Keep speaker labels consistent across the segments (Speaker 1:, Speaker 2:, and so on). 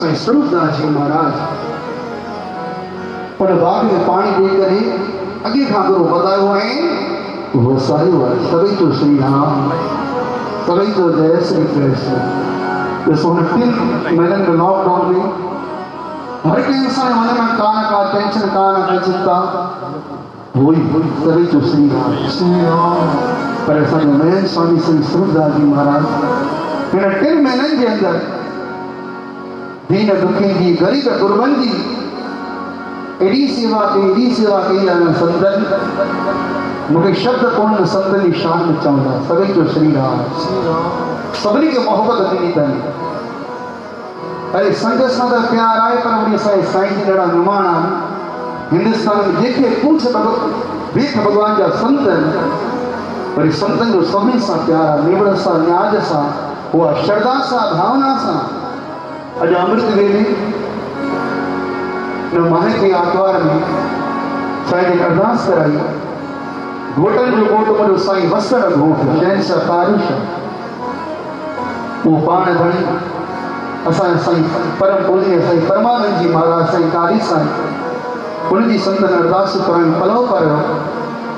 Speaker 1: स्वरूपदास जी महाराज उन बाग में पानी देकर अगे खां गुरु बतायो है वो साहिब सभी तो श्री राम सभी तो जय श्री कृष्ण। जैसे उन 3 महीने में लॉकडाउन में हर के इंसान मन में का टेंशन का चिंता वही सभी तो श्री राम। पर ऐसा मैं स्वामी श्री स्वरूपदास जी महाराज इन 3 महीने के अंदर दीन दुखी जी गरीब गुरबन जी एडी सेवा कई आना संतन मुझे शब्द कोण संतन शान में चवंदा सभी जो श्री राम सभी के मोहब्बत दी तन अरे संग सां प्यार आए पर उन साईं जी ॾाढा निमाणा हिंदुस्तान में जेके पूछ भीख भगवान जा संतन वरी संतन जो सभी सां प्यार निबड़ सां न्याज सां हुआ श्रद्धा सां भावना सां अज अमृत वेले न माहे के आतवार में साईं ने अरदास कराई घोटन जो घोट मो साईं वसर घोट शहन सा तारीश वो पान बणी असा साईं परम पूज्य साईं परमानंद जी महाराज साईं कारी साईं उनकी संतन अरदास कराई पलो पर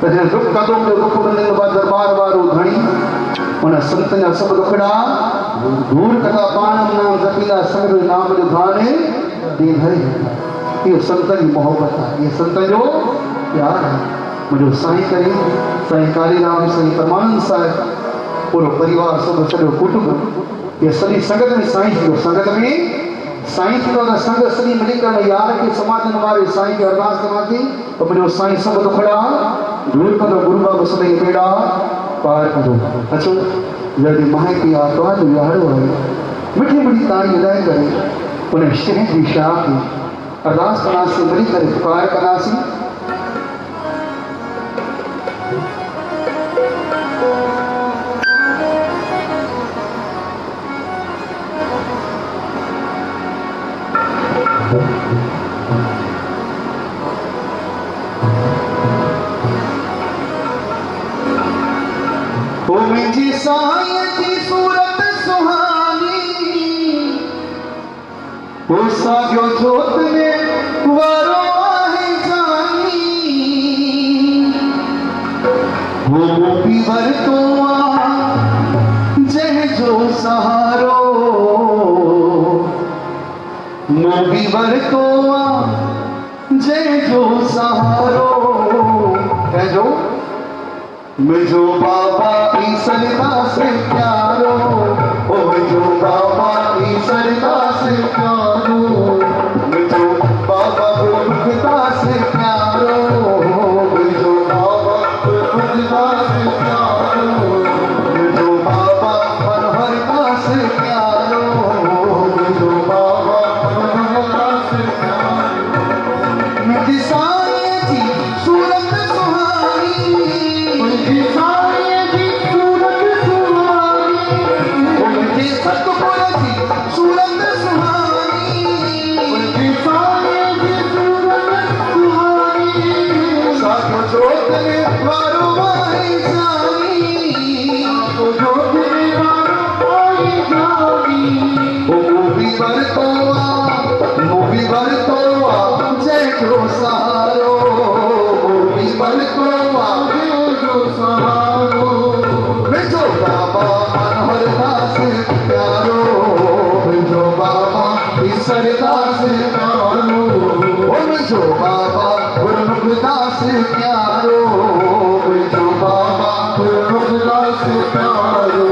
Speaker 1: तने दुख कदों जो दुख बंदे के बाद दरबार वारो घणी उन संतन जा सब दुखड़ा दूर कथा पाण नाम जपीला संग नाम जो गाने दे भई ये संतन की मोहब्बत है ये संतन जो प्यार है मुझे साईं करे साईं कालीराम साईं परमानंद साहिब पूरो परिवार सब सॼो कुटुंब ये सभी संगत में साईं जो संगत में साईं जो संग सभी मिली कर यार के समाजन वाले साईं के अरदास करा थी तो मुझे साईं सब दुखड़ा दूर कदो गुरु बाबा सभी बेड़ा पार कदो अचो जल्दी माहे की आत्मा जो यारो है मिठी मिठी ताड़ी अदाय करे उन्हें शहर की शाह की अरदास करा से मिली कर पुकार करा सी ओ मुझी साईं जी सूरत सुहानी ओ सागियो जोत में वारो आहे जानी वो मोपी वरतो जह जो सहारो मोपी वरतो जह जो सहारो है जो मुझो बाबा ईसरदा से प्यारो ओ मुझो बाबा ईसरदा से प्यारो मुझो बाबा गुरुखदा से प्यारो मुझो बाबा गुरुखदा से प्यारो मुझो बाबा मनोहरदा से प्यारो मुझो बाबा मनोहरदा से प्यारो मुझी साईं जी सूरत सुहानी मुझी साईं जी सूरत सुहानी मुझी सतगुरु जी सूरत सुहानी मुझी साईं जी सूरत सुहानी साधु जोत में वारो आई जानी साधु जोत में वारो आई जानी ओ मूवी बरतोआ जय जो सहारो मूवी बरतोआ मुझो बाबा मनोहरदास प्यारो मुझो बाबा ईसरदास प्यारो मुझो बाबा गुरुमुखदास प्यारो मुझो बाबा गुरुमुखदास प्यारो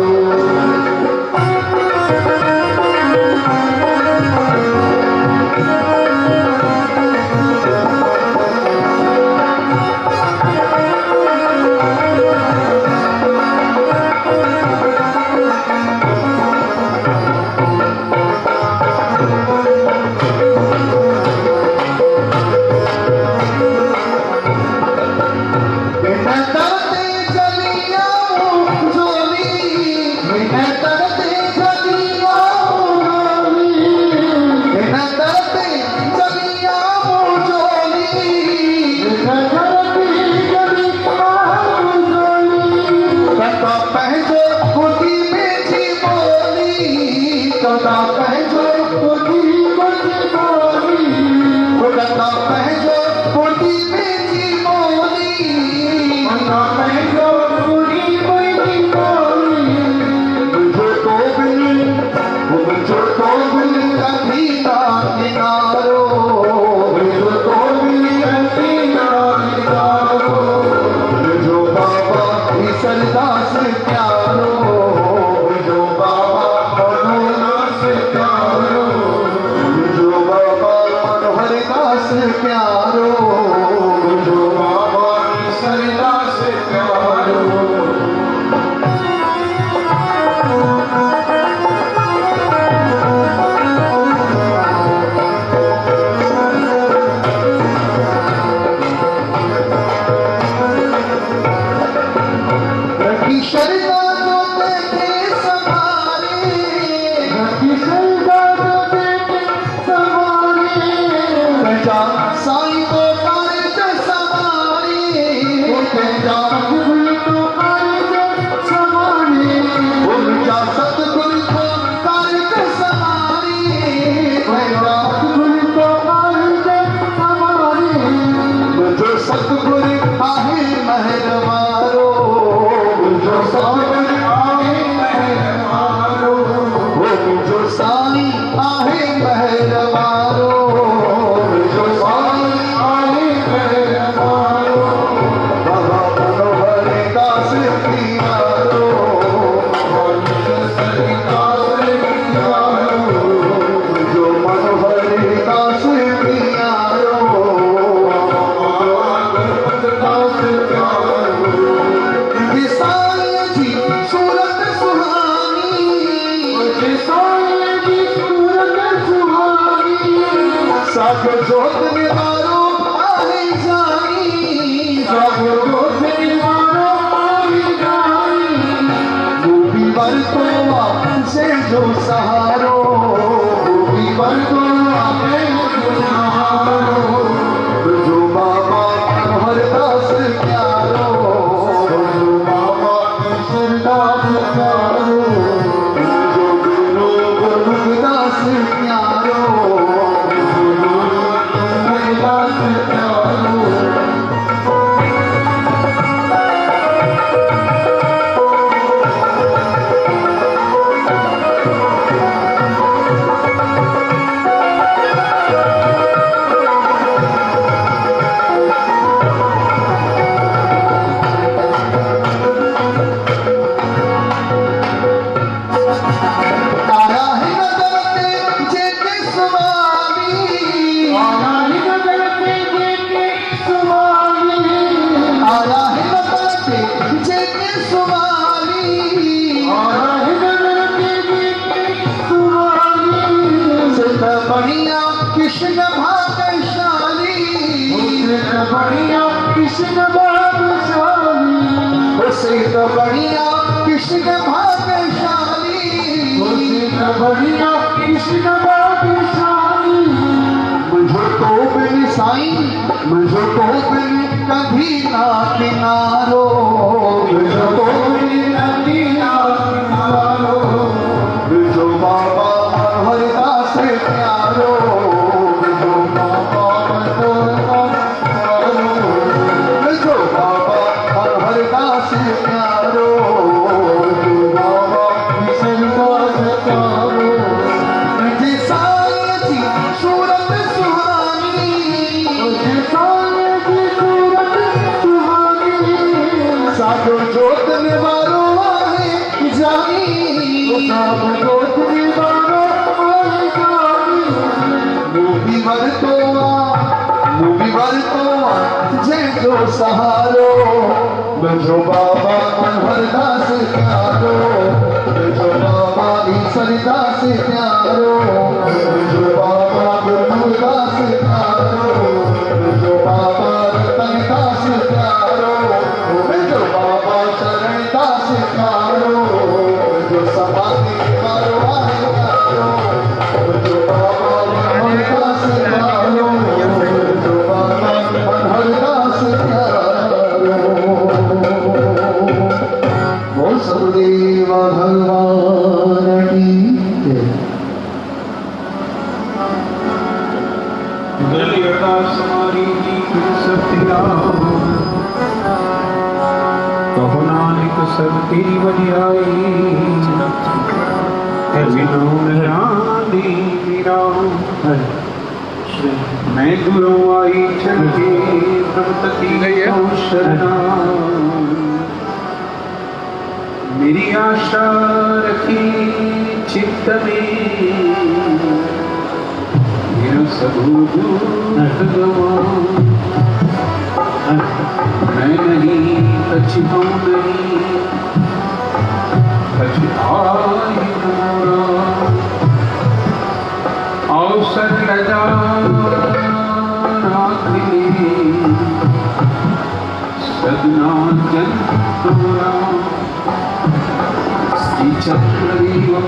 Speaker 1: पैर मारो जो साईं आए पैर मारो बाबा मनोहर दास प्यारो जो मनोहर दास प्यारो साईं जी सूरत सुहानी साईं जी सूरत सुहानी सब जोत निवारो आई जानी सब जोत निवारो आई जानी गोपी वर तो से जो सहारो गोपी वर तो जो सहारो जो बाबा मनोहर दास प्यारो जो बाबा दास प्यारो जो गुरु गोरखदास प्यारो दास प्यारो कृष्ण भाग्यशाली बढ़िया कृष्ण भाग्यशाली सिद्ध बढ़िया कृष्ण भाग्यशाली बढ़िया कृष्ण भाग्यशाली मुझे तो बिन साईं मुझे तो बिन कभी ना किनारो मुझे तो बिन कभी ना किनारो जो बाबा मनोहर दास प्यारो जो बाबा मनोहर दास प्यारो जो बाबा दास प्यारो जी साईं जी सूरत सुहानी जी साईं जी सूरत सुहानी साधो जोत निवारो आहे जानी साधो जोत निवारो आहे जानी मूवी वर तो जय जो सहारो जो बाबा मनोहर दास प्यारो जो बाबा ईश्वर दास प्यारो जो बाबा गुरुदास प्यारो जो बाबा रतन दास प्यारो जो बाबा शरण दास प्यारो जो समाधि वारो आहे प्यारो जो बाबा मनोहर दास प्यारो जो बाबा मनोहर दास प्यारो बोल सदगुरुदेव भगवान की जय।
Speaker 2: अरदास हमारी जी सत्या कहो नानक सब तेरी बलियाई मैं गुरु आई चलके ब्रह्मति शरणा मेरी आशा रखी चित्त में मेरा सबूत मैं नहीं पछताऊं नहीं पछताई अवसर लगा सदना जन तोरा श्रीचक्रदेवं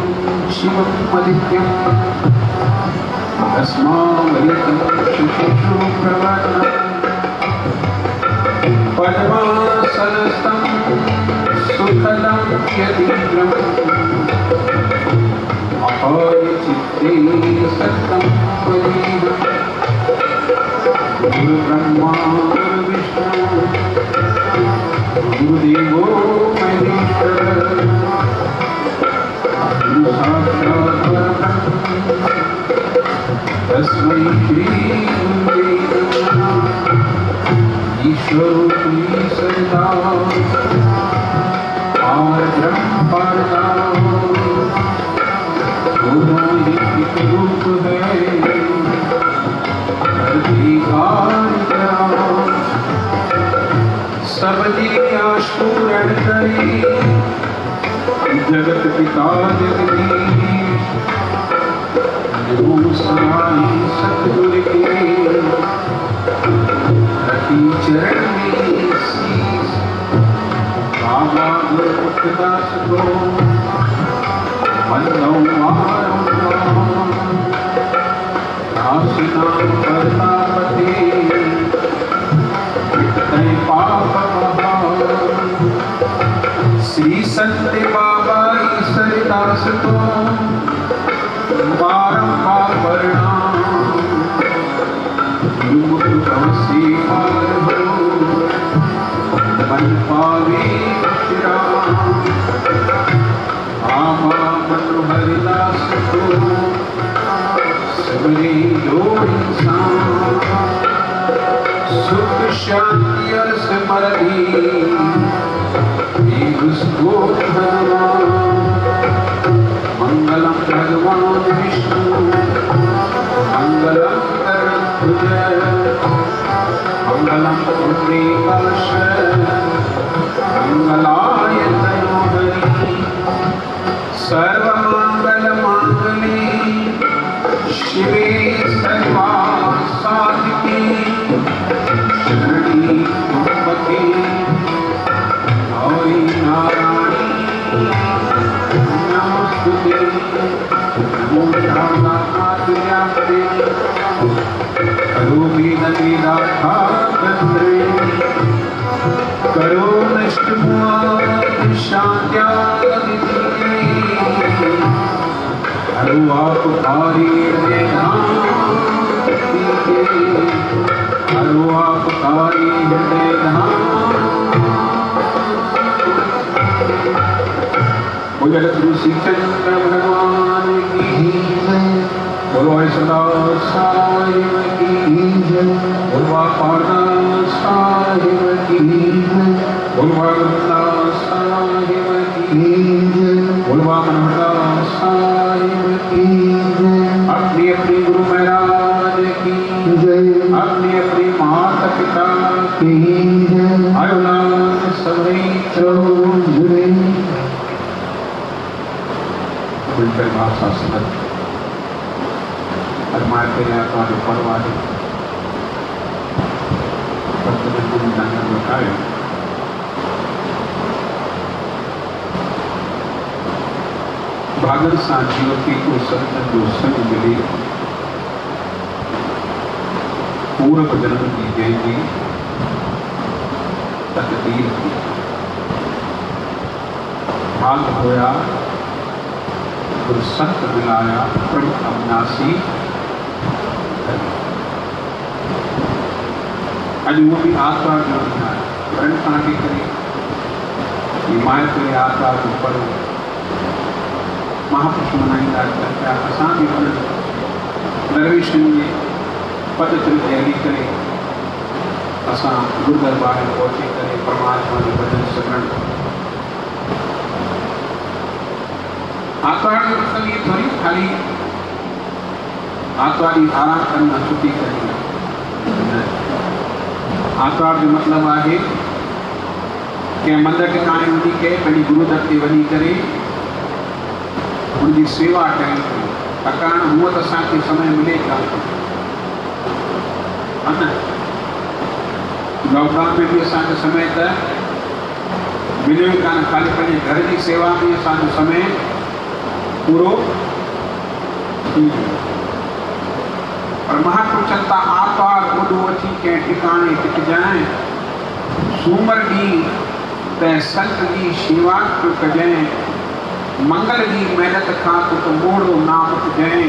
Speaker 2: शिवं मदित्यं तस्मावलितं शुश्रूषु प्रवदनं पद्मासनस्थं सुखदं यदीन्द्रम् अपाय चित्ते सत्तं वदीव गुरुब्रह्मा गुरुविष्णु गुरुदेवो महेश्वर गुरु साक्षात् तस्मै श्री गुरुवे नमः। ईश्वरूपी सदा और ब्रह्म परदा दोनों ही एक रूप है सब दिव्याश पूर्ण करे जगत पिता जगदीश नमो सहाय सतगुरु के रति चरण में शीश बाबा गुरुदास को वंदो आशिना परतापते विटतै पाप श्री संत बाबा ईश्वरदास को बारंबार प्रणाम गुरुमुख से पार हो मन पावे विश्राम आमा मनोहरदास को सबरे दो इंसान सुख शांति और समृद्धि उसको भगवान मंगलम भगवान विष्णु मंगलम गरुड़ मंगलम पुंडरीकाक्ष मंगलाय तनोहरि सर्वमंगल मांगल्ये शिवे सर्वासाधिके शरणी त्र्यंबके गौरी नारायणी नमोस्तुते नमो नारायणाय करोमि नमिदार्थाग्रे करो नष्ट शांत्यादिते हरो आप भारी हरो आप भारी गुरु श्री चंद्र भगवान की बोलो सदा साहिब की बोलवा पारदा साहिब की बोलवा गुरुदा साहिब की बोलवा मनोहरदास साहिब की अपनी अपनी गुरु महाराज की अपनी अपनी माता पिता की आयुलान सबरी चौधरी खुलकर भाषा समझ परमात्मा ने आपको परवाह बताया भागल साथियों की को संत जो संग मिले पूर्व जन्म की जयंती तकदीर की भाग होया गुरु संत मिलाया प्रभु अविनाशी अज वो भी आत्मा जो वर्ण कांटे करे हिमायत करे आत्मा के ऊपर महापुरुष मनाईंदा चर्चा असां भी दरवेशनि जे पद ते तैयारी करे असां गुरु दरबार में पहुची करे परमात्मा जो भजन सिमरन आत्मा जो मतलब ये थोड़ी खाली आत्मा की आराम करना छुट्टी करना आत्मा जो मतलब है कि मंदिर टिकाणे वञी के पंहिंजी गुरु दर ते वञी करे उनकी सेवा करें छाकाणि हूअं त असांखे समय मिले कान लॉकडाउन में भी असांखे समय त मिलियो ई कान खाली पंहिंजे घर की सेवा में असांजो समय पूरो थी वियो पर महापुरुष चवनि था आतवार ॿुॾो अची कंहिं टिकाणे टिकजांइ सूमर ॾींहुं त संत जी शेवा पियो कजांइ मंगल ॾींहुं महिनत खां तो मोड़ो नाम जय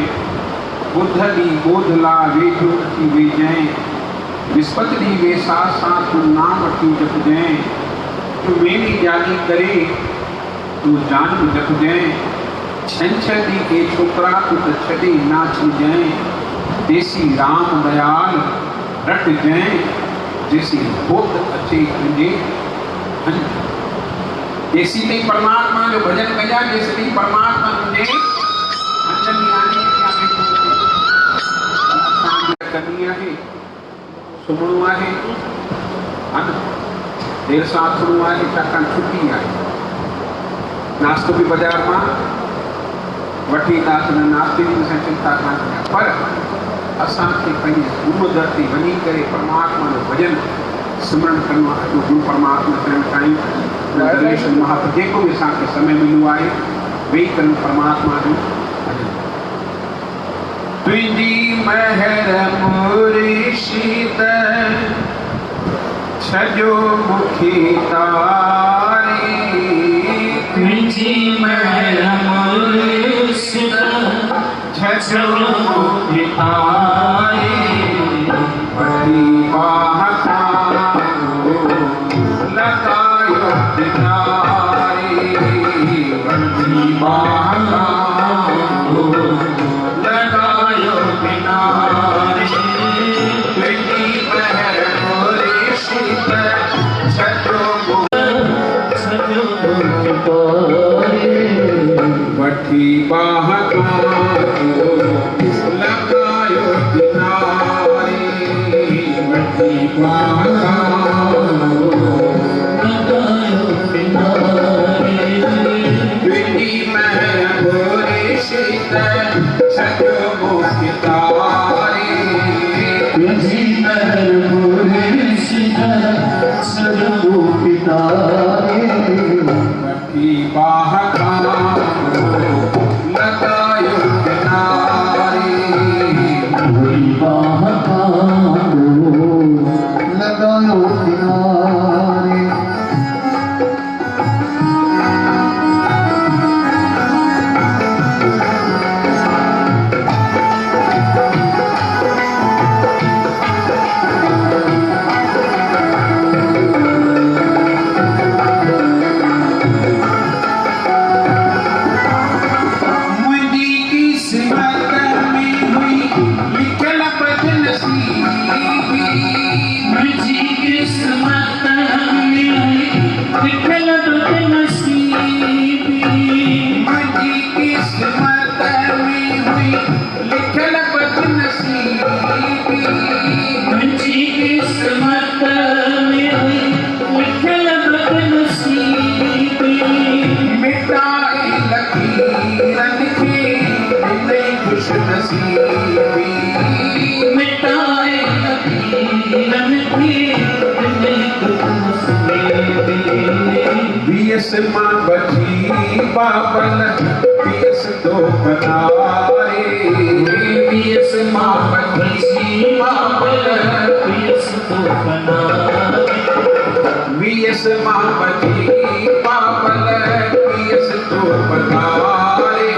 Speaker 2: बुध ॾींहुं ॿोधला वेझो अची वेझांइ विस्पति ॾींहुं वेसा सां तूं नाम अची जपजांइ तूं वेली जागी करे तूं जान जपजांइ छंछर ॾींहुं के छोकिरा तूं त छॾे ना छॾजांइ जैसी राम दयाल रट जय जैसी होत अच्छे तुझे जैसी नहीं परमात्मा जो भजन कया जैसे नहीं परमात्मा तुझे अंजनी आने क्या करनी है सुमणु आहे देर सां सुमणु आहे छाकाणि छुट्टी आहे नाश्तो बि बाज़ार मां वठी ईंदासीं नाश्ते जी असां चिंता कान कया पर असांखे पंहिंजी गुरुदर ते वञी करे परमात्मा जो भॼन सिमरन करिणो आहे जो गुरु परमात्मा चवण चाहियूं गणेश महात्मा जेको बि असांखे समय मिलियो आहे वेही करे परमात्मा जो भॼन तुंहिंजी महर मुर्शिद छजो मुखी तारी
Speaker 3: तुझी महर मुर्शिद छजो मुखी तारी
Speaker 2: बड़ी बाह लगायो किनारे बड़ी बाह
Speaker 3: लगायो किनारे
Speaker 2: तुझी महर मुर्शिद छजो वठी बाह लगायो किनारे वठी बाह
Speaker 3: लगायो किनारे
Speaker 2: तुझी महर मुर्शिद छजो मुखी तारे
Speaker 3: तुझी महर मुर्शिद छजो मुखी तारे
Speaker 2: वठी बाह लगायो किनारे
Speaker 1: लगायो किनारे
Speaker 2: मुंहिंजी किस्मत में हुई लिखल बदनसीबी
Speaker 3: मुझी किस्मत में लिखल बदनसीबी
Speaker 2: मुंहिंजी किस्मत में हुई लिखल बदनसीबी
Speaker 3: मुझी किस्मत में लिखल बदनसीबी
Speaker 2: मिटाई लकीरन खे ॾिनई खुशनसीबी
Speaker 3: मिटाए लकीरन खे ॾिनई खुशनसीबी
Speaker 2: बियस मां बची बाबल बियस तो बनारे
Speaker 3: पियस मां बची बाबल पियस तो बनारे
Speaker 2: बियस मां बची बाबल बियस तो बनारे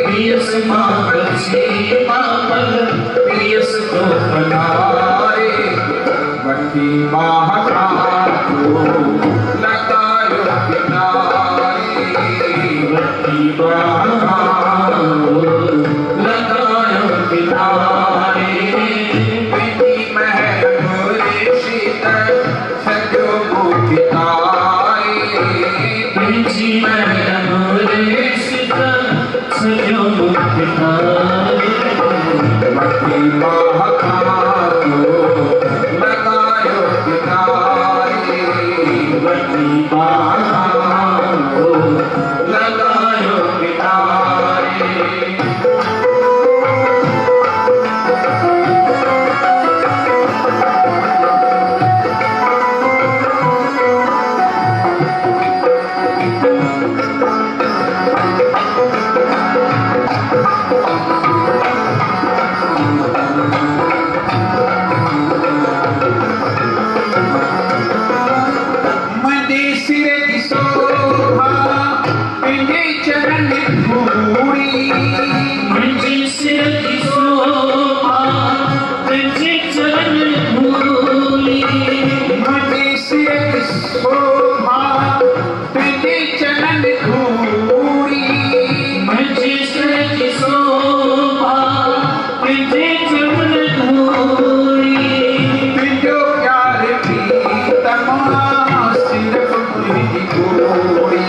Speaker 3: पियस मां बची बाबल पियस तो
Speaker 2: बनारे वठी बाह लगायो किनारे
Speaker 3: वठी बाह लगायो किनारे
Speaker 2: तुझी महर मुर्शिद छजो मुखी तारे
Speaker 3: तुझी महर मुर्शिद छजो मुखी तारे
Speaker 2: वठी बाह लगायो किनारे
Speaker 3: वठी बाह लगायो किनारे जमन घोड़ी
Speaker 2: तुझो प्यार प्रीतम सिर्फ मुझी गोरी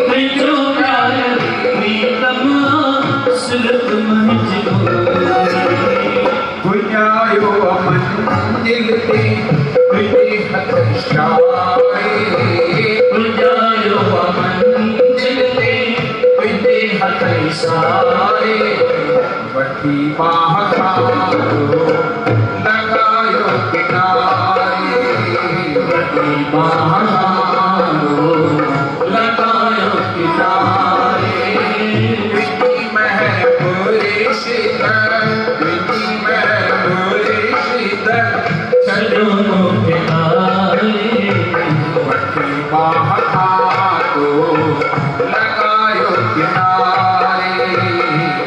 Speaker 3: तुझो प्यार प्रीतम सिर्फ मुझी गोरी
Speaker 2: बुझायो मंजिल ते तुझे हथ इशारे
Speaker 3: बुझायो मंजिल ते तुझे हथ इशारे
Speaker 2: वठी बाह खारो लगायो किनारे
Speaker 3: वठी बाह खारो लगायो किनारे
Speaker 2: विधि महर पूरे शीतल विधि महर पूरे शीतल
Speaker 3: चलो किनारे
Speaker 2: वठी बाह खारो लगायो किनारे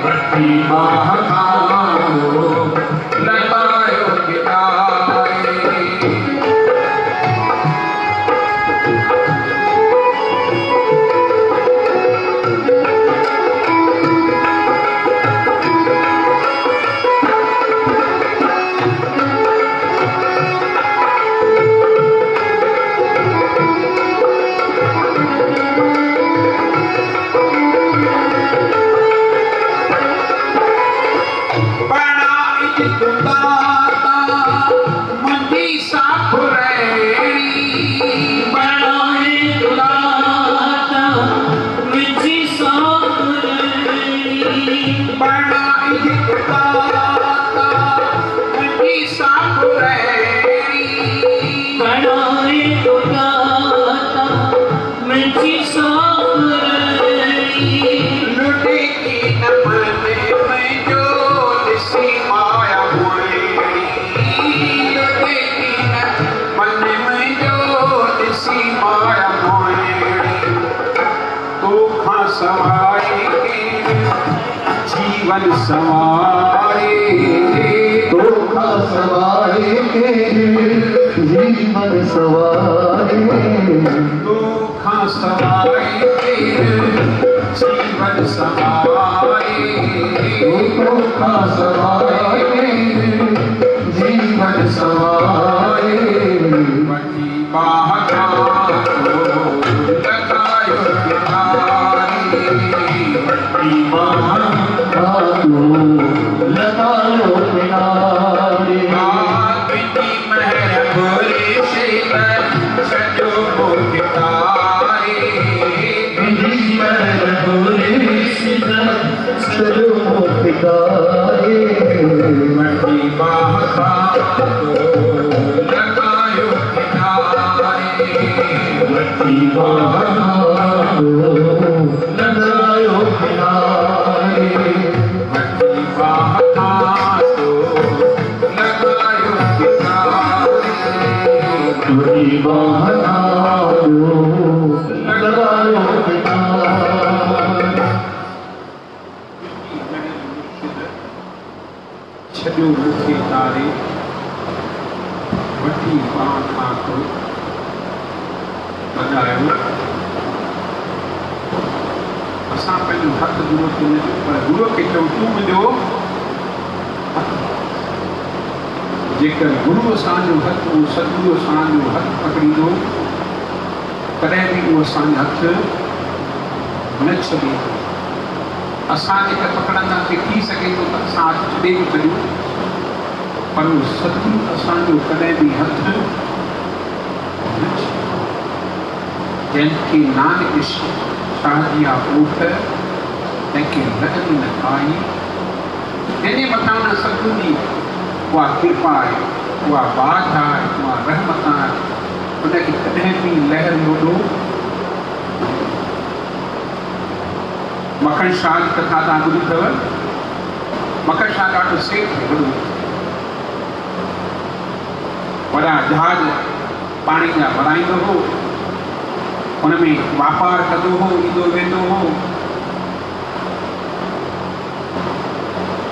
Speaker 3: वठी बाह खारो
Speaker 2: लगायो किनारे जीवन सवारे
Speaker 1: धोखा सवारे के जीवन सवारे
Speaker 2: धोखा सवारे जीवन सवारे
Speaker 1: धोखा सवारे जीवन सवारे
Speaker 2: वठी बाह खारो लगायो किनारे
Speaker 3: वठी बाह
Speaker 1: खारो लगायो किनारे
Speaker 2: विधि महर पूरे शीतल सजो कितारे
Speaker 3: विधि महर पूरे शीतल
Speaker 1: चलो पितारे
Speaker 2: वठी बाह खारो लगायो किनारे
Speaker 3: वठी बाह खारो लगायो किनारे
Speaker 2: वठी बाह खारो लगायो किनारे
Speaker 3: वठी बाह खारो लगायो किनारे
Speaker 2: छॾियो मूंखे तारे वठी बाह खारो लगायो असां पंहिंजो हथ गुरू खे न ॾियो पर गुरू खे चऊं तूं मुंहिंजो जेकर गुरू असांजो हथु सतगुरू असांजो हथु पकड़ींदो तॾहिं बि उहो असांजो हथु न छॾे असां जेकर पकड़ंदासीं थी सघे थो त असां हथु छॾे बि छॾियूं पर उहो सतगुरू असांजो कॾहिं बि हथु न छॾे जंहिंखे नानक शाह जी आहे ऊठ तंहिंखे लॻंदी न खाई जंहिंजे मथां न सतगुरू जी उहा कृपा आहे उहा बाध आहे उहा रहमत आहे उनखे कॾहिं बि लहर लोॾो मखण शाह जी कथा तव्हां ॿुधी अथव मखण शाह ॾाढो सेठ वॾो वॾा जहाज पाणी जा भराईंदो हो हुन में वापारु कंदो हो ईंदो वेंदो हो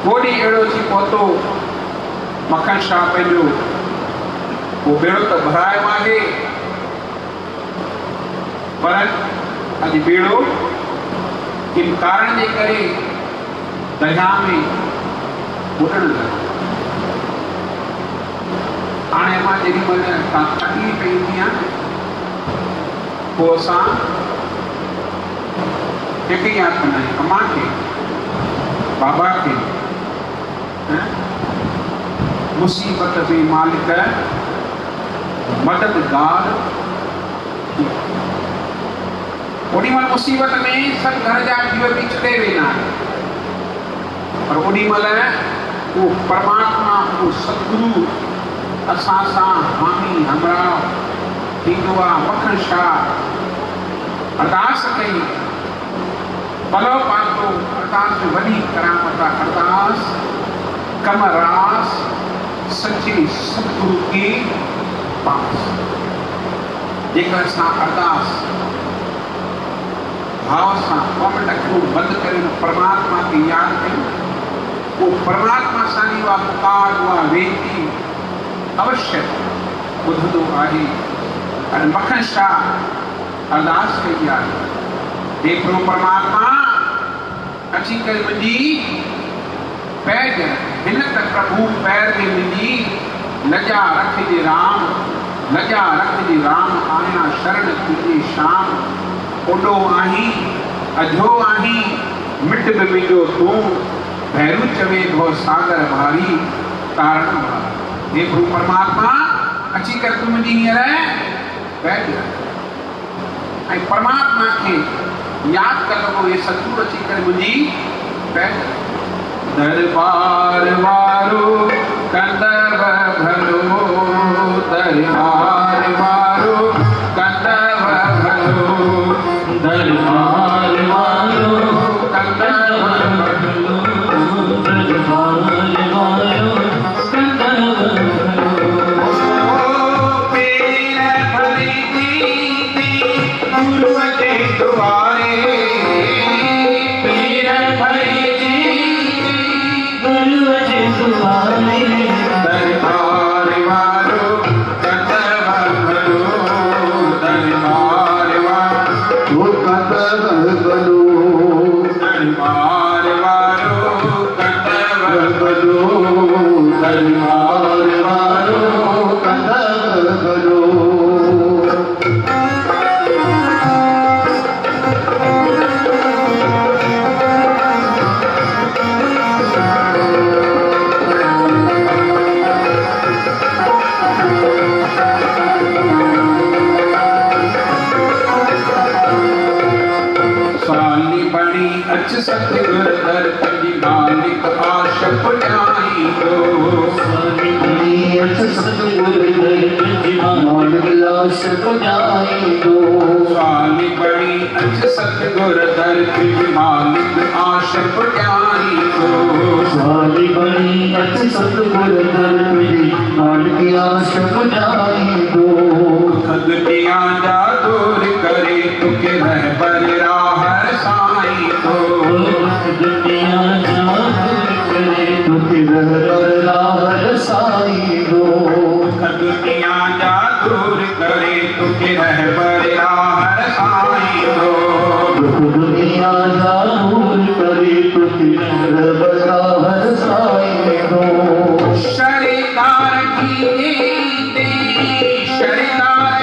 Speaker 2: गोॾी अहिड़ो थी पहुतो मखण शाह पंहिंजो उहो बेड़ो त भरायो आहे पर अॼु बेड़ो
Speaker 3: กินकारण जे करे दरिया में
Speaker 2: ॿुधण लाइ। हाणे मां जेॾी महिल का तकलीफ़ ईंदी आहे पोइ असां हिकु यादि कंदा आहियूं, अम्मा खे, बाबा खे, मुसीबत में मालिक मददगार। ओॾी महिल मुसीबत में सभु घर जा जीव बि छॾे वेंदा आहिनि, पर ओॾी महिल उहो परमात्मा, उहो सतगुरु असां सां हामी हमराह थींदो आहे। मखण शाह अरदास कई, पलो पातो, अरदास में वॾी करामत आहे। अरदास कमरास सच्चे सतगुरु के पास। जेकर असां अरदास भाव सां ॿ मिनट बंदि करे परमात्मा खे यादि कयूं, वो परमात्मा असांजी उहा पुकार, उहा वेनती अवश्य ॿुधंदो आहे। हाणे मखण शाह अरदास कई आहे, हे प्रभु परमात्मा अची करे मुंहिंजी पैर हिन त प्रभु पैर में मुंहिंजी लजा रखिजे राम, लजा रखिजे राम। आया शरण तुंहिंजे शाम, ओॾो आहीं अझो आहीं मिट बि मुंहिंजो तूं, भैरू चवे भो सागर भारी तारण वारा। हे प्रभु परमात्मा अची करे तूं मुंहिंजी हींअर पैर ऐं परमात्मा खे यादि कर लॻो, हे सतगुरु अची करे मुंहिंजी पैर। दरबार वारो कंदव भलो, दरबार वारो कंदव भलो,
Speaker 3: दरबार वारो कंदव भलो, दरबार वारो कंदव भलो।
Speaker 2: पीर भरी दीदी गुरु के द्वारे, पीर भरी दरबार वारो कंदव भलो, दरबार वारो
Speaker 1: कंदव भलो,
Speaker 2: दरबार वारो कंदव भलो,
Speaker 1: दरबार वारो कंदव भलो।
Speaker 2: सतगुर दर तुझी मालिक आश पुॼाई दो,
Speaker 3: सतगुर दर तुझी मालिक आश पुॼाई दो।
Speaker 2: स्वामी बड़ी अच सतगुर दर तुझी मालिक आश पुॼाई दो,
Speaker 3: स्वामी बड़ी अच सतगुर दर तुझी मालिक आश पुॼाई दो।
Speaker 2: दुनिया जा दूर करे तुके रहबर राह साईं दो,
Speaker 3: दुनिया जा दूर करे तुके रहबर राह साईं दो।
Speaker 2: दुनिया जा दूर करे तुके रहबर राह साईं दो,
Speaker 3: दुनिया जा दूर करे तुके रहबर राह साईं दो।
Speaker 2: शरीदार की शरीदार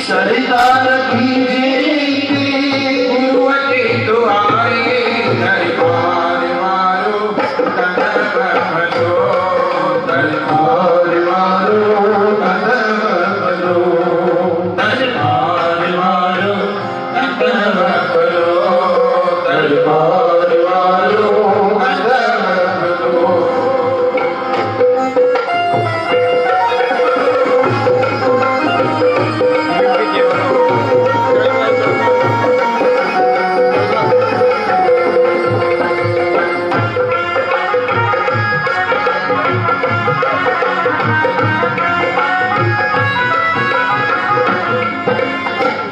Speaker 3: शरीदार कीजिए
Speaker 2: गुरु के द्वारे, दरबार वारो कंदव भलो, दरबार वारो कंदव भलो,
Speaker 3: दरबार वारो कंदव
Speaker 2: भलो, दरबार वारो कंदव भलो।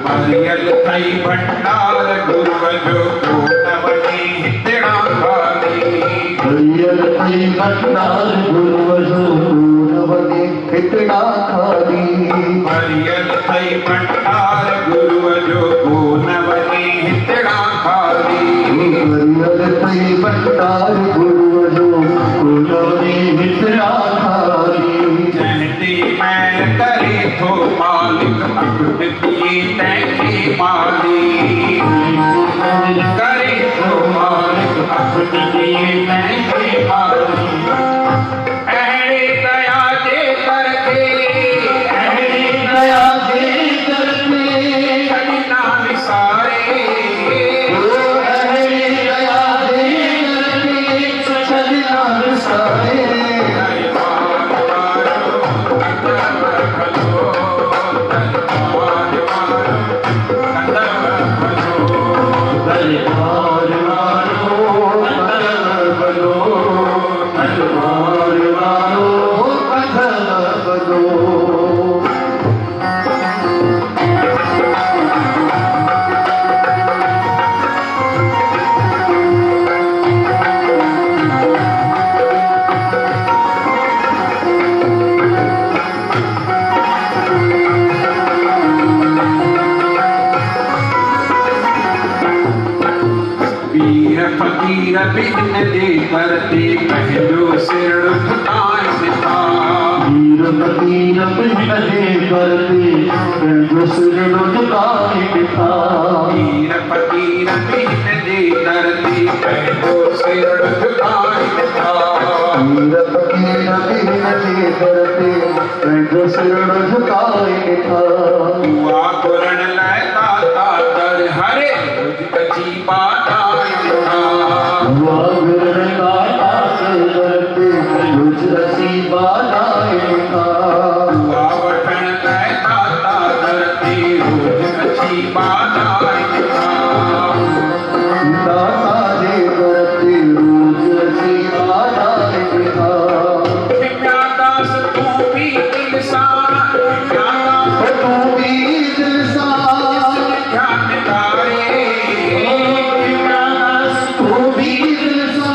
Speaker 2: हरियल थई भंडार गुरु जो कोटवनी हितड़ा खाली,
Speaker 3: हरियल थई भंडार गुरु जो कोटवनी हितड़ा खाली,
Speaker 2: हरियल थई भंडार गुरु जो कोटवनी हितड़ा खाली।
Speaker 3: से भंडार गुरुवरो गुरुने मित्रा खाली
Speaker 2: जहती मैं करे तो मालिक अपने तैके मालिक करे तो मालिक अपने तैके मालिक अहले दया दे करके
Speaker 3: अहले दया दे करके
Speaker 2: खजना विसारे
Speaker 3: अहले दया दे करके छलना विसारे
Speaker 2: फकीर बिन दे करते पहलो सिर झुकाए मिथा
Speaker 3: वीर फकीर बिन दे करते पहलो सिर झुकाए मिथा
Speaker 2: वीर फकीर बिन दे करते पहलो सिर झुकाए मिथा
Speaker 3: वीर फकीर बिन दे करते पहलो सिर झुकाए मिथा
Speaker 2: दुआ कुरण लायका तातर हरे रोज कची बात
Speaker 3: हुआ गुरन का ताकत करते रोज रसी बाधाए का
Speaker 2: दुआ वठन लायका तातर रोज कची बात
Speaker 3: दाता दे करते रोज रसी बाधाए का
Speaker 2: दास तू भी इंसान
Speaker 3: तू भी दिल सा
Speaker 2: ध्यान तारे
Speaker 3: तू भी दिल सा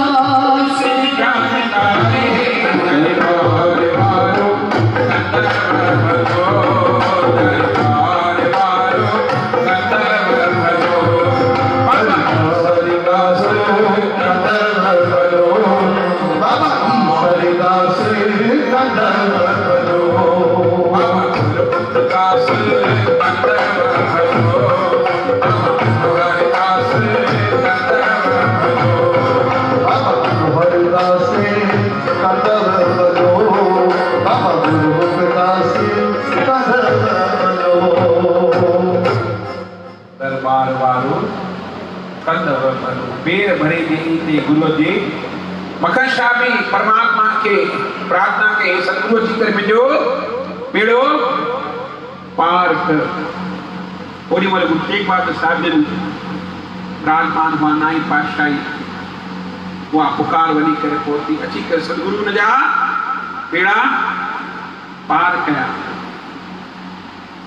Speaker 2: दरबार वारो कंदव भरो बेर भरे दे गुरु जी मखन शाह भी परमात्मा के प्रार्थना के सतगुरु जी कर मिलो बेड़ो पार कर ओडी मल गुरु तेग बहादुर साहब जन प्राणपान हुआ नाई पातशाही वो पुकार वनी करे पोती अची कर सतगुरु न जा बेड़ा पार कया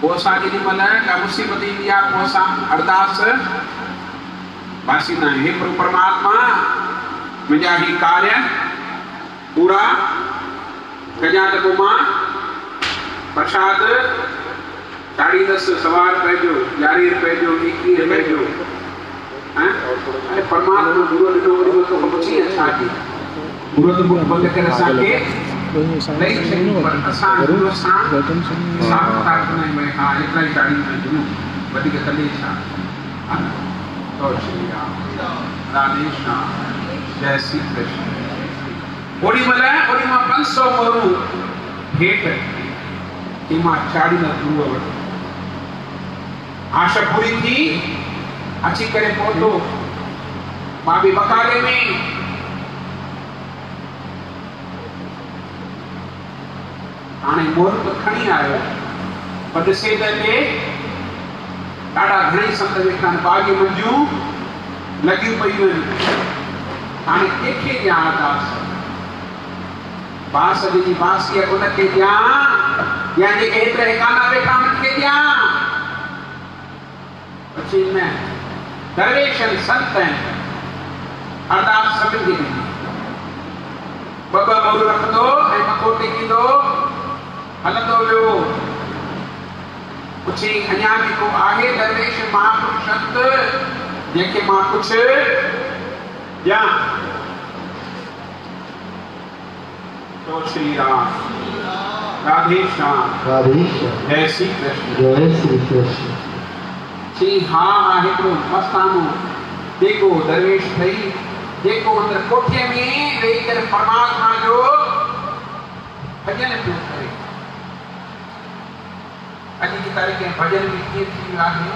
Speaker 2: पोसा जी मल का मुसीबत इंडिया पोसा अरदास बासी ना हे प्रभु परमात्मा मुझा ही कार्य पूरा कजा त मां प्रसाद 10.5 सवार पैजो 11 पैजो 21 पैजो हैं अरे परमात्मा गुरु ॾिनो वरी तो पुछी अच्छा की गुरु तो बंद करे साके नहीं शक्ति पर असां गुरु सां साथ ताकत नहीं मैं हां इतना ही गाड़ी में जुनू वधिक कले छा तो श्री राम राधे श्याम जय श्री कृष्ण ओडी मां 500 मरू हेठ की मां चाड़ी न गुरु वटि आशा पूरी थी अची करे पहुतो मां भी बकाले में हाणे मोर तो खणी आयो पर ॾिसे त हिते ॾाढा घणेई संत वेठा आहिनि बागी मंजियूं लॻियूं पयूं आहिनि हाणे कंहिंखे ॾियां अरदास बांस जी बांसीअ उनखे ॾियां या जेके हेतिरा हिकाना वेठा उनखे ॾियां अची न दरवेश आहिनि संत आहिनि अरदास सभिनि खे ॾिनी ॿ मोर रखंदो ऐं मथो टेकींदो हलंदो वियो कुछ अञा भी को आहे दरवेश महापुरुष संत जंहिंखे मां कुछ या तो श्री राम, राधे श्याम,
Speaker 1: राधे श्याम,
Speaker 2: जय श्री कृष्ण।
Speaker 1: जय श्री कृष्ण।
Speaker 2: श्री हाँ हिकिड़ो मस्तानो जेको दरवेश ठही, जेको अंदर कोठे में वेही करे परमात्मा जो भजन पियो करे। अॼु जी तारीख़ में भजन भी कीअं थी वियो आहे,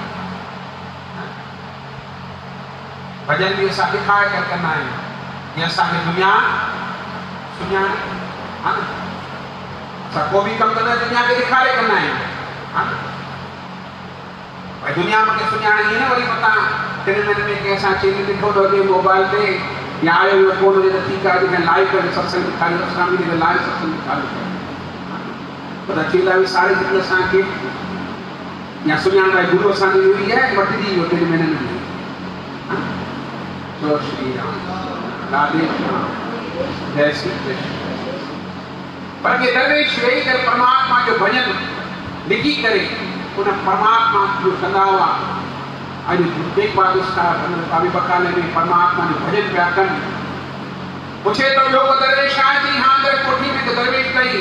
Speaker 2: भजन भी असां ॾेखारे करे कंदा आहियूं जीअं असांखे दुनिया सुञाणे, हा न। असां को बि कमु कंदा दुनिया खे ॾेखारे कंदा आहियूं, हा न। भाई दुनिया में सुञाणे ईअं न वरी मथां 3 महीने में कंहिं सां चई ॾिठो त हुजे मोबाइल ते या आयो वियो कोन हुजे त ठीकु आहे, अॼु लाइव करे सत्संग ॾेखारियो, असां बि लाइव सत्संग ॾेखारियो। पर चीला बि सारी जिंदगी असांखे या सुञाण भाई गुरु असांजी हुई आहे वठिजी वियो 3 महीननि में। तो श्री राम, राधे श्याम, जय श्री कृष्ण। पर ये दरवेश वेही करे परमात्मा जो भजन लिखी करे उन परमात्मा जो कंदा हुआ। अॼु तेग बहादुर काबी बकाने में परमात्मा जो भजन पिया कनि। पुछे तो ॿियो को दरवेश आहे चई हाँ अंदर कोठी में दरवेश कई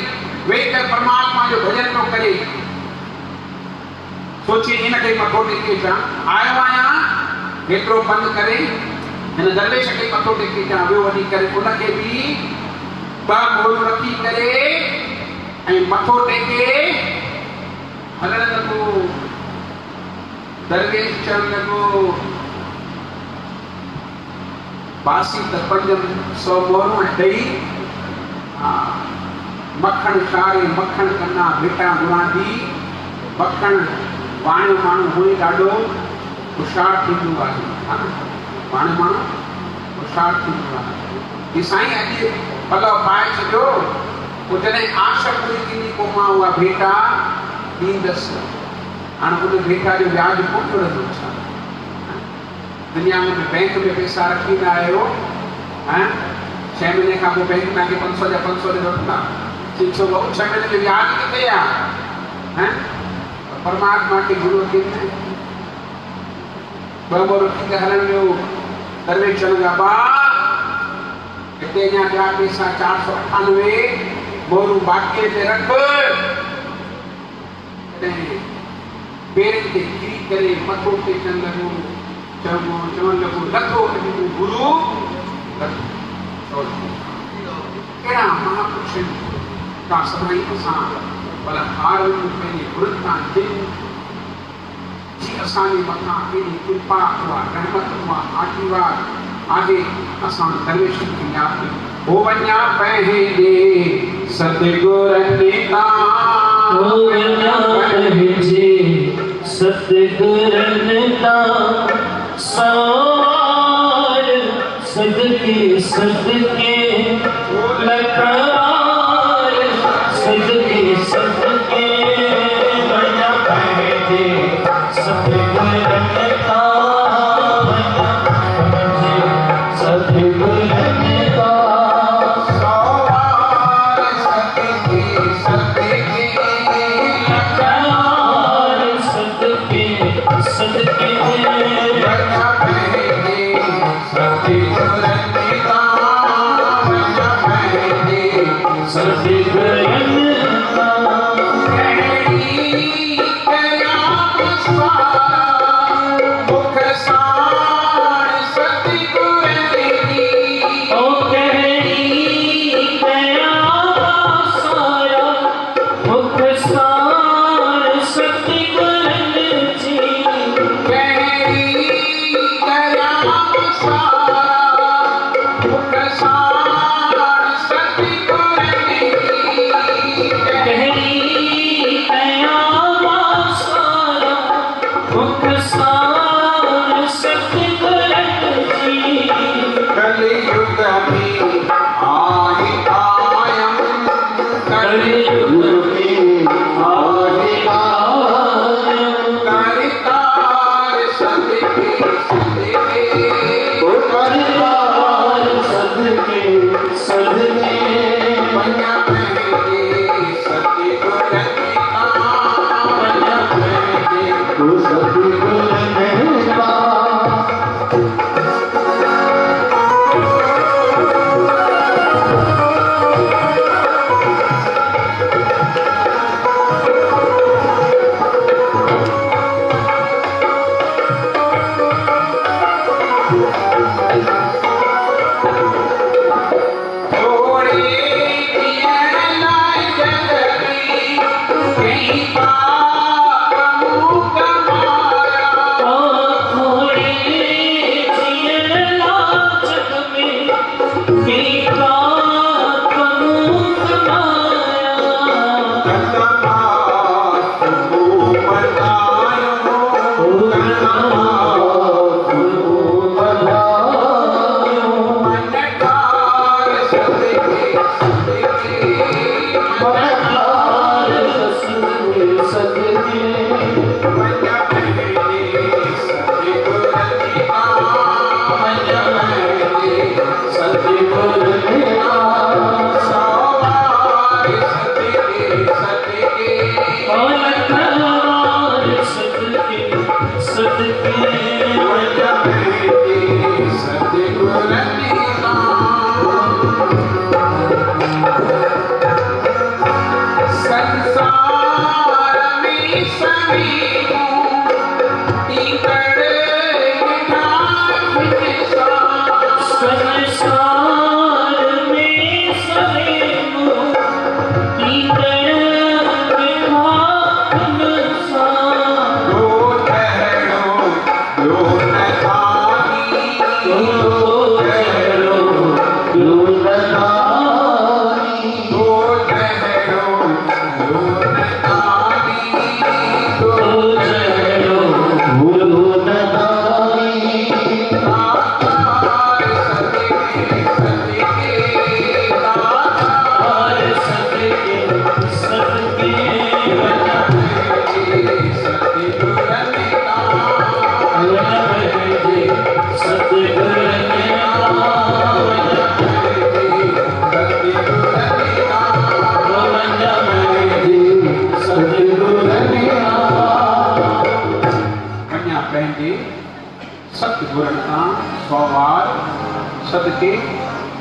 Speaker 2: वेही करे परमात्मा जो भजन पियो करे। सोचे इनखे मथो टेके अचां, आयो आहियां हेतिरो बंदि करे हिन दरवेश खे मथो टेके अचां, ॿियो वञी करे उनखे बि 2 मोल रखी करे ऐं मथो टेके हलण लॻो। दरवेश चवण लॻो बासी त 500 मोहरूं ॾेई मखण छारे मखण कन्ना बेटा घुरांदी। मखण वाणियो माण्हू हुई ॾाढो होशियारु थींदो आहे, हा न। वाणियो माण्हू होशियारु थींदो आहे। कि साईं अॼु पलव पाए छॾियो, पोइ जॾहिं आशा पूरी थींदी पोइ मां उहा भेटा ॾींदसि। हाणे उन भेटा जो व्याज कोन मिलंदो छा? दुनिया में बैंक में पैसा रखींदा आहियो, 6 महीने खां पोइ बैंक में 500 जा 500 ॾे वठंदा। 6 महीने में व्याज किथे आहे? परमात्मा के गुरु के 2 मोल रखी करे हलण वियो। दरवेश चवण लॻा बा हिते अञा ॿिया पैसा 498 मोहरूं बाक़ीअ ते रख। पेरनि ते किरी करे मथो टेकण लॻो, चवण लॻो लथो अॼु गुरु कहिड़ा महापुरुषनि का सदाई असां भला हार पंहिंजे गुरुनि खां जी असांजे मथां एॾी कृपा उहा रहमत उहा आशीर्वाद आहे। असां दरवेशनि खे यादि हो वञा पंहिंजे सतगुरनि तां,
Speaker 3: हो वञा पंहिंजे सतगुरनि तां। सार सदके सदके लखार सदके सदके वञा पंहिंजे सतगुरनि तां। वञा पंहिंजे सतगुरनि तां।
Speaker 2: सवार सदके सदके
Speaker 3: लखार सदके सदके
Speaker 2: वञा पंहिंजे सतगुरनि तां। वञा पंहिंजे
Speaker 3: सतगुरनि तां।
Speaker 2: कहिड़ी कयां सारा मुख सार सतगुरनि दी।
Speaker 3: ओ कहिड़ी कयां सारा मुख सार सतगुरनि जी।
Speaker 2: कहिड़ी कयां सारा मुख सार सतगुरनि दी।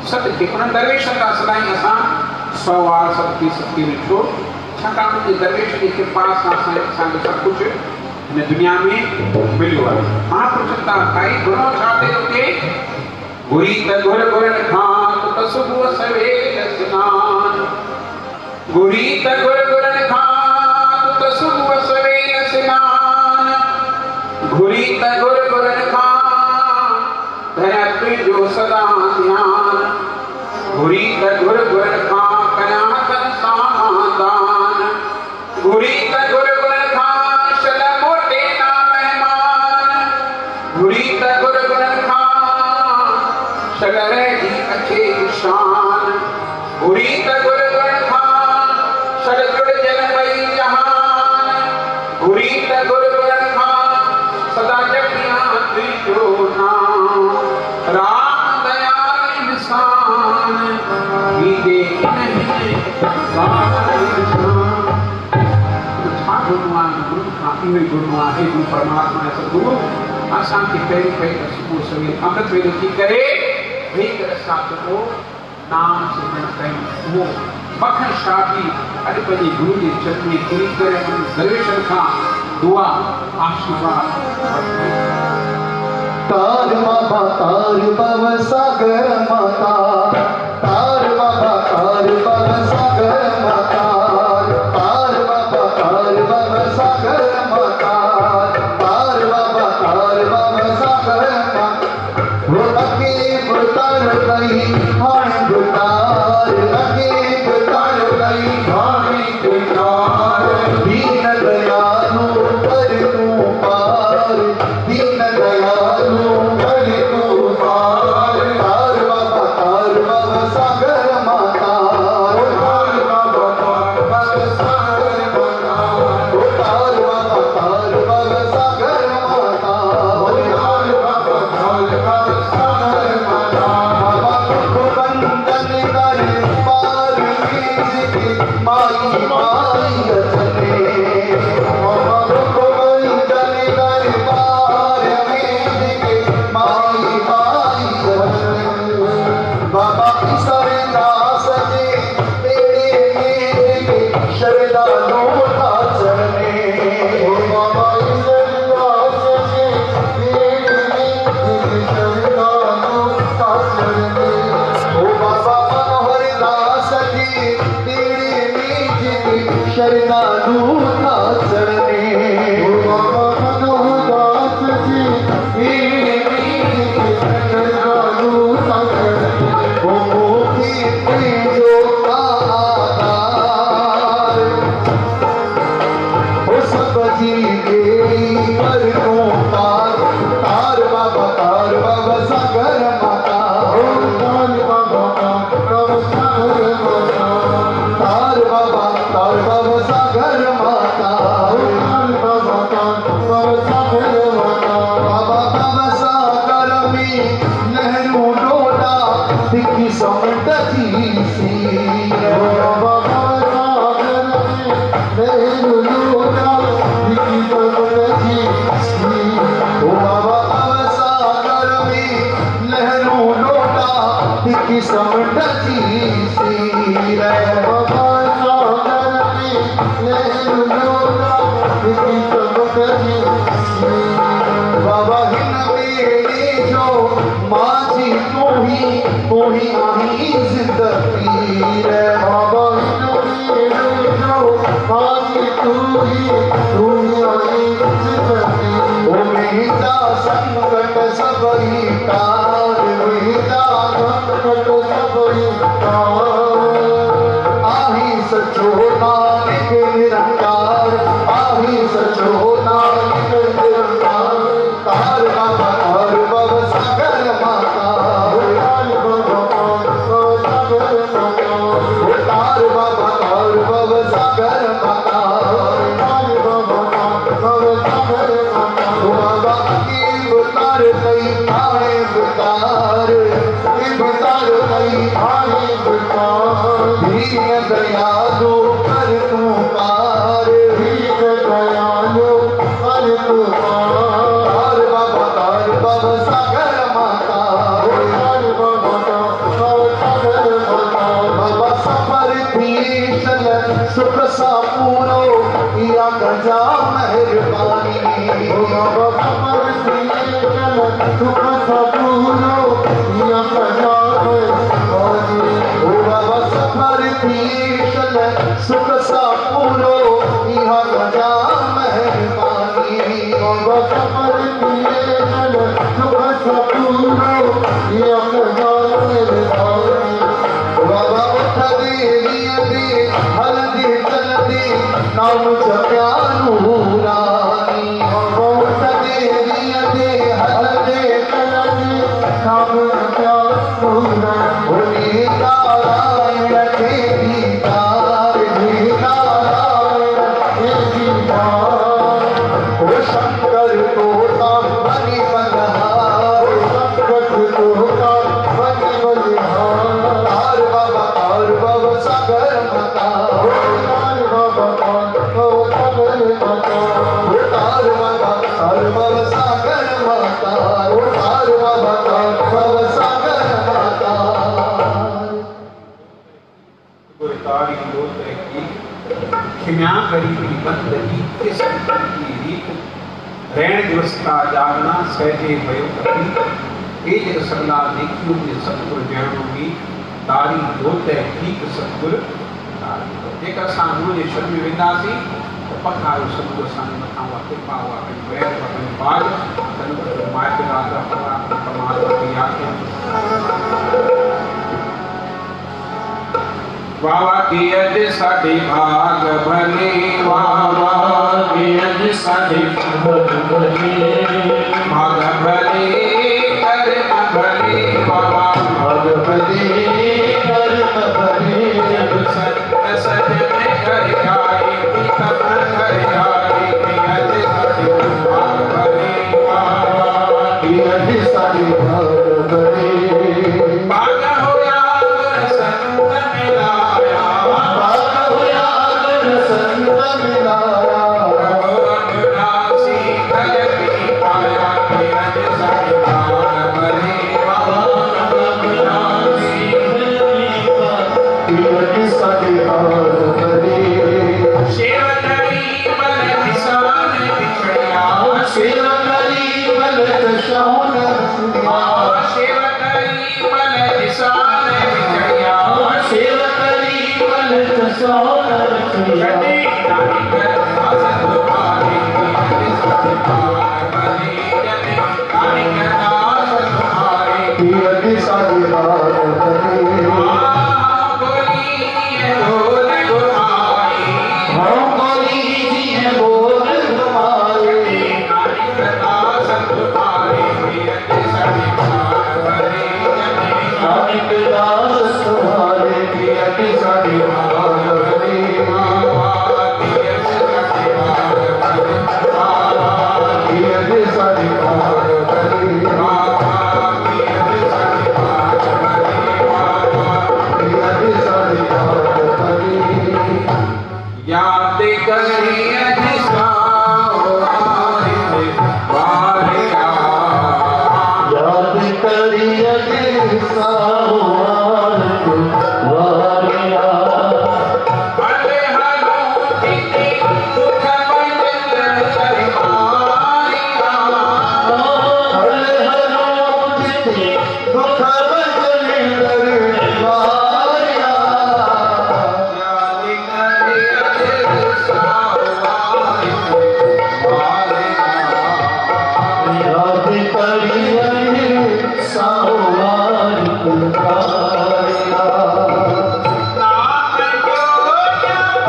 Speaker 2: सत्य उन दरवेश का सदाई असा सवार सत्य मिठो छका मुझे दरवेश के पास असा सब कुछ इन दुनिया में मिलियो है महापुरुष ता काई गुणो छाते के गुरी त गुर गुरन खान त सुबह सवेल स्नान गुरी त गुर गुरन खान त सुबह सवेल स्नान गुरी त गुर गुरन खान धरती जो सदा ध्यान गुरी त गुर गुरन खान कन्या तन सामादान गुरी त गुर गुरन खान शल मोटे ना मेहमान गुरी त गुर गुरन खान शल रही अच्छे शान गुरी त गुर गुरन खान शल जुड़ जन मई जहान गुरी त गुर गुरन खान सदा जपिया त्रिजो नाम राम दयाल इंसान कीजे नहीं गुरुआ है गुरु परमात्मा है सदगुरु आसान के पैर पैर सुबह सवेरे अमृत वेद की करे वही कर साथ को नाम सिमरन कहीं वो मखन शादी अधिपति गुरु जी चटनी पूरी करे मन दरवेशन का दुआ आशीर्वाद
Speaker 1: तार बाबा तार भव सागर माता तार बाबा तार भव सागर माता तार बाबा तार भव सागर माता तार बाबा तार भव सागर माता वो लगे बुतार गई हाण बुतार लगे बुतार गई हाण बुतार दीन दयालु कर तू पार दीन दयालु कर तू पार तार बाबा तार भव सागर माता तार बाबा तार भव सागर माता तार बाबा तार भव सागर माता तार बाबा तार भव सागर माता बाबा को बंधन कर पार कीजिए माई माई चले बाबा को बंधन कर पार कीजिए माई माई चले बाबा की सरदास जी तेरे में शरदा लोटा चले बाबा की सरदास जी तेरे में शरदा लोटा चले ओ बाबा मनोहर दास जी तेरे में शरणालू था चढ़ने मनोदास जी शरणालू था चढ़ने वो मुखी जो का आधार वो सब जी गेली पर तार तार बाबा सागर माता तार बाबा सागर माता तार बाबा सागर माता बाबा सागर में लहरू डोला दिखी समुद्र सी बाबा सागर में लहरू डोला दिखी समुद्र सी बाबा सागर में लहरू डोला दिखी समुद्र सी बाबा बाबा हिन मेरे जो माझी तू ही आही जिंदगी रे बाबा हिन मेरे जो माझी तू ही आही जिंदगी ओ मेरा संकट सबई तार मेरा संकट सबई तार आही सचो नानक निरंकार आही सचो नानक निरंकार तार बाबा सागर माता तार बाबा सागर माता बाबा की उतार कई आए उतार कई आए उतार दीन दयालु कर तू पार दीन दयालु कर तू पार बाबा सागर माता तार बाबा सफर थी चल सुख सा पूरो या गजा मेहरबानी बाबा सफर थी चल सुख सा पूरो या गजा मेहरबानी बाबा सफर थी चल सुख सा पूरो या गजा मेहरबानी बाबा सफर थी चल सुख सा पूरो या गजा मेहरबानी बाबा उठ दे हल दे चल दे नाम जप्या नूरानी बाबा उठ दे हल दे चल दे नाम जप्या नूरानी बोली नारायण के दीदार ओ शंकर को ताम बनी बलहार शंकर को ताम बनी बलहार तार बाबा सागर माता तार बाबा सागर माता तार बाबा सागर माता तार बाबा सागर माता
Speaker 2: गुरतारी लोत की खिम्या गरीबी बंदगी किस की रीत रैण दिवस का जागना सहजे भयो कपी एज रसगला देखियो ने सतगुर जयणोगी तारी लोत ठीक सतगुर जेकर सां गुरु जे शरण में वेंदासीं त पखायो सतगुर सां मथां उहा कृपा उहा वैर पकड़ बाज तन माइट राजा परमात्मा की याद बाबा की अज साडे भाग भले बाबा की अज साडे भाग भले कर्म भले बाबा भाग भले कर्म भले जब सत्य सच में कर जाए तब कर जाए अज साडे भाग भले बाबा की अज साडे भाग भले
Speaker 3: Shall नानक दास तुम्हारे कियत सारी भागवती कियत सारी भागवती कियत सारी भागवती
Speaker 2: याद करी
Speaker 3: याद करिए सावन वारिया
Speaker 2: हरे हरो जिते दुख बंधन हरिया
Speaker 3: हरे हरो जिते दुख बंधन वारिया
Speaker 2: याद करी सावन
Speaker 3: याद करिए सावन वारिया
Speaker 2: नाम जो जप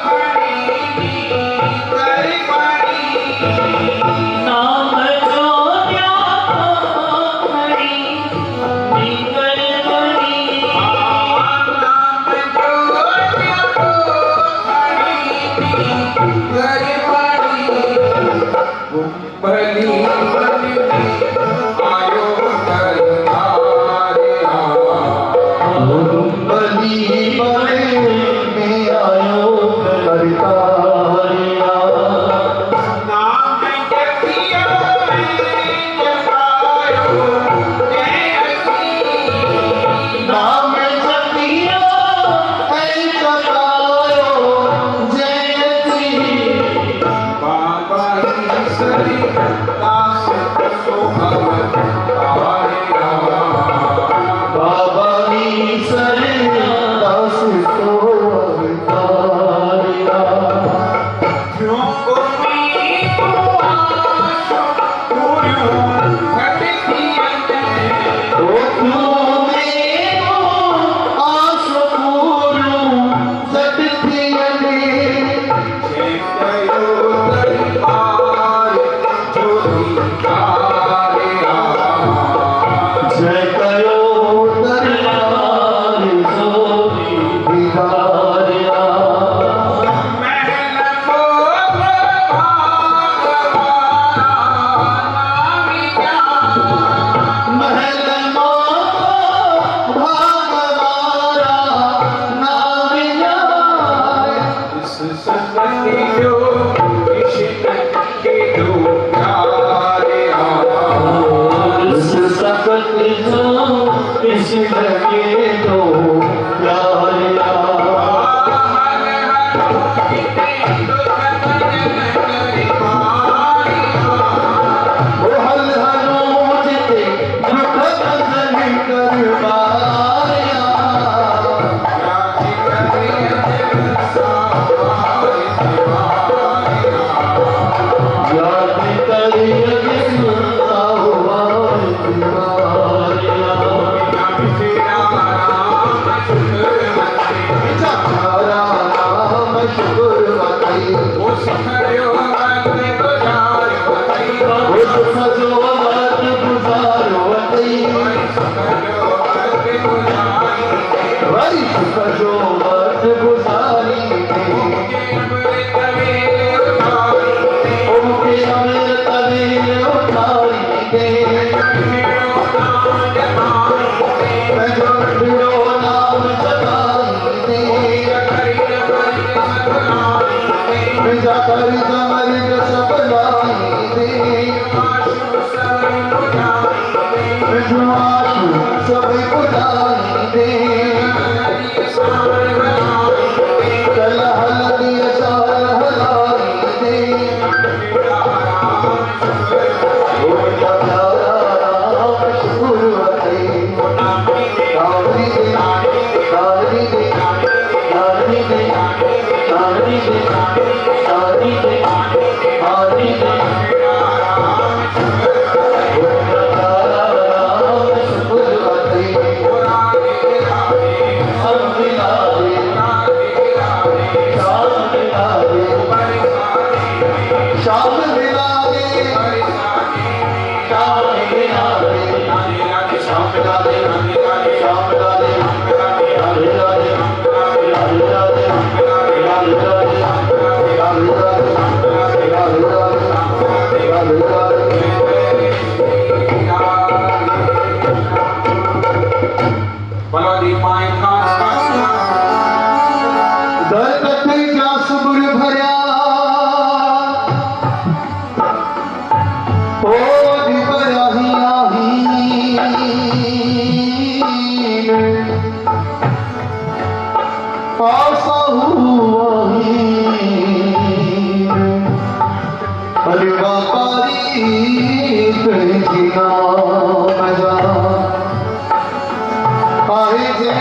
Speaker 2: खड़ी कर पड़ी
Speaker 4: नाम जो जप खड़ी निकल पड़ी
Speaker 2: नाम जो जप खड़ी कर पड़ी बली बली आयो करतारिया
Speaker 3: बली बले में आयो करतारिया
Speaker 2: नाम जपियो जपायो जय
Speaker 3: नाम जपियो ऐ जपायो जयति
Speaker 2: बाबा ईश्वरी दास सोहम तारिया
Speaker 3: बाबा ईश्वर दास तो अवतारिया
Speaker 2: जो कोई आशो पूर्यो घटती अंदर
Speaker 3: ओ क्यों मेरो आस पूरो जगति अने
Speaker 2: जय कयो दरबार ज्योतिकारिया
Speaker 3: जय कयो दरबार जोरी बिहारिया
Speaker 2: महल को भगवाना नाम क्या
Speaker 3: महल भागवारा नाम जाय
Speaker 2: इस संगति जो कृष्ण के दो प्यारे
Speaker 3: इस सकत जो कृष्ण के दो प्यारिया
Speaker 2: हर हर जिते दुख भजन करि मारिया
Speaker 3: ओ हल हलो जिते दुख भजन करवारिया
Speaker 2: याद करिए दिवारिया
Speaker 3: याद करिए साहुवार बिहारिया चारा नाम शुक्रवती
Speaker 2: वो सखरियो मत गुजारवती
Speaker 3: उस सजो मत गुजारवती
Speaker 2: सखरियो मत गुजारवती
Speaker 3: वही सजो मत गुजारी उनके अमृत वेल उठारी दे मैं जो भिड़ो नाम जताई दे मैं जाकर जमरिक सब लाई दे मैं जो आशु सब बुलाई दे चल हल्दी चाल हलाई दे ओ प्यारा राम शुक्रवती कावरी दे कावरी दे कावरी दे कावरी दे कावरी दे कावरी दे ओ प्यारा राम शुक्रवती सब मिला दे शाम मिला दे शाम मिला दे शाम मिला दे शाम मिला दे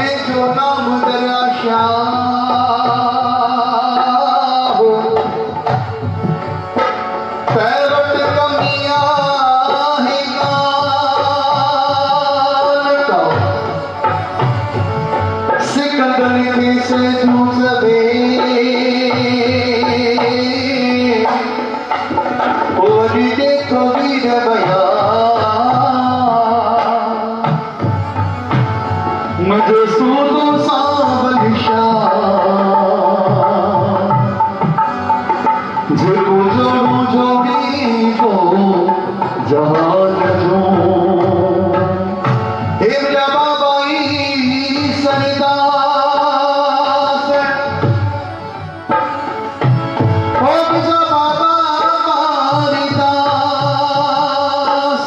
Speaker 1: है जो नाम दरिया शाह पैरट कमिया है गान का सिकंदर के से जूझबे और देखो वीर भया मुझे सूदो सावलिशा जो जोड़ी को जहान जो हे मेरा बाबाई सरिदास ओ मेरा बाबा मारिदास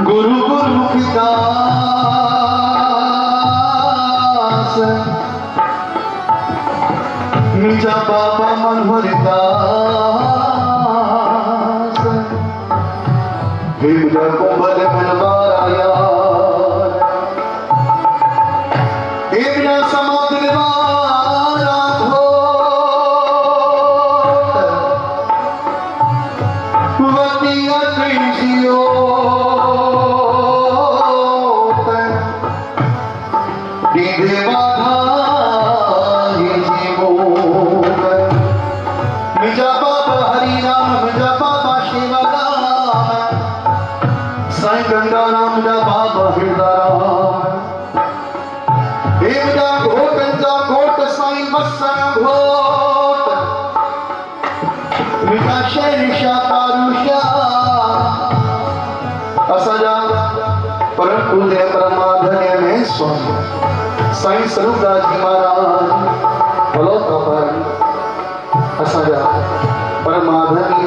Speaker 1: गुरु गुरु दास मेरा बाबा मनोहर दास हे मेरा कुंभल मनवारा यार हे मेरा समाधि वाला घोट वतिया कृषियो दीदे बाधा मिजा बाबा हरि राम मिजा बाबा शिवा राम साईं गंगा राम मिजा बाबा हृदय राम मिजा घोट जा घोट साईं बसन घोट मिजा शहरिशा तारुषा असाजा परम पूज्य परमाधन्य में स्वामी साईं स्वरूपदास जी महाराज बोलो कपर असाजा परम आदरणीय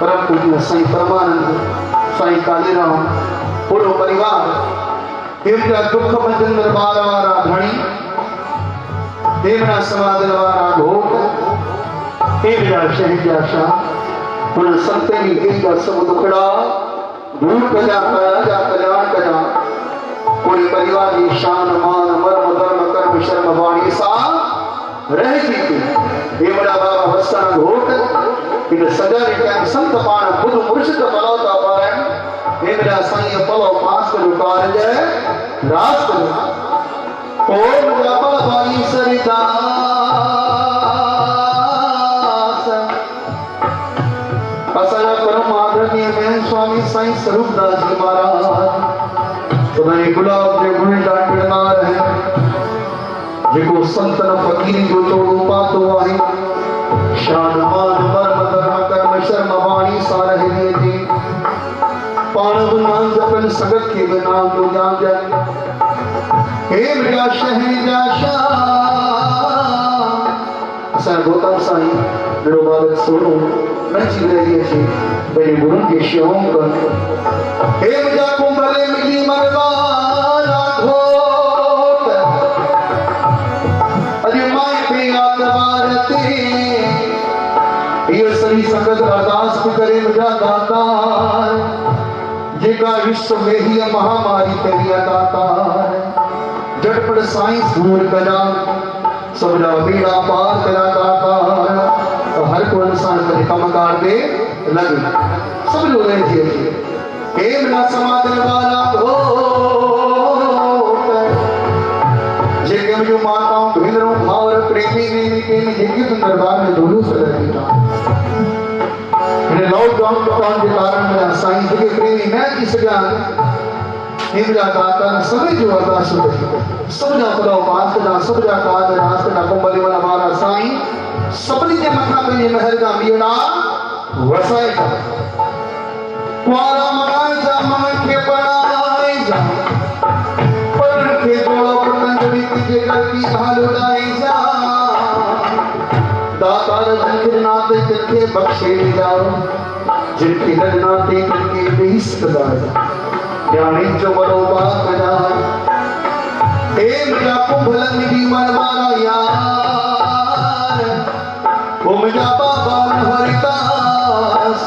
Speaker 1: परम पूज्य साईं परमानंद साईं कालीराम पूरो परिवार हेमरा दुख भंजन दरबार वारा धणी हेमरा समाधि वारा घोट हेमरा शहजा शाह उन सत्य की एक सब दुखड़ा दूर कजा कल्याण कजा पूरे परिवार की शान मान मर्म धर्म कर्म शर्म वाणी सा रह जीती हेमड़ा बाबा वत्सन घोट इन सजा टाइम संत पाण बुध मुर्शिद बलौता पारण हेमड़ा साईं पलो पास को कार्य रास को ओम बाबा भाई सरिदास असला परम आदरणीय में स्वामी साईं स्वरूपदास जी महाराज तुम्हारे गुलाब के गुण डांटना रहे जेको संतन फकीरी जो तोड़ो पातो आहे शान मान मर्म धर्म कर्म शर्म वाणी सार है जी पाण गुनाह जपन सगत के बिना तो जान जाए हे मेरा शहजा शाह असा गौतम साईं मेरे बालक सोनो नची रही है मेरे गुरु के शिवम कर हे मेरा कुंभले मिली मरवाला घोट अरे माय पे आत्मारती ये सभी संगत अरदास करे मेरा दातार जेका विश्व में ही महामारी तेरी दातार झटपट साईं दूर करा सबरा बीड़ा पार करा दातार हर को इंसान करे कम कार दे लगे सब लोग ऐसे हे मेरा समाधि वाला घोट जेके मुझे माताओं भेदरों भावर प्रेमी के जेके दरबार में धोलू से रहती था लॉकडाउन के कारण मेरा साईं के प्रेमी मैं की सजा हेमरा दाता सभी जो अरदास सब जा करो पास का सब जा काज रास का कुंभले वाला हमारा साईं सपनी के मथा पे ये महर का मीड़ा वसाए का कुआरा मनाए जा मन के पढ़ाए जा पर के जोड़ो पतंजलि के घर की हाल उड़ाए जा दातार जिनके नाते जिनके बख्शे जाओ जिनके नाते जिनके बेइस कदाए ज्ञानी जो बड़ो बात कदा ए मेरा कुंभलन निधि मनवारा यार ओ मेरा बाबा हरिदास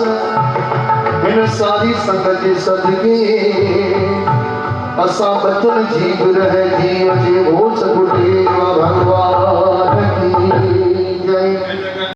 Speaker 1: इन सारी संगत सदके असा बचन जीव रहे जी अजे वो सगुण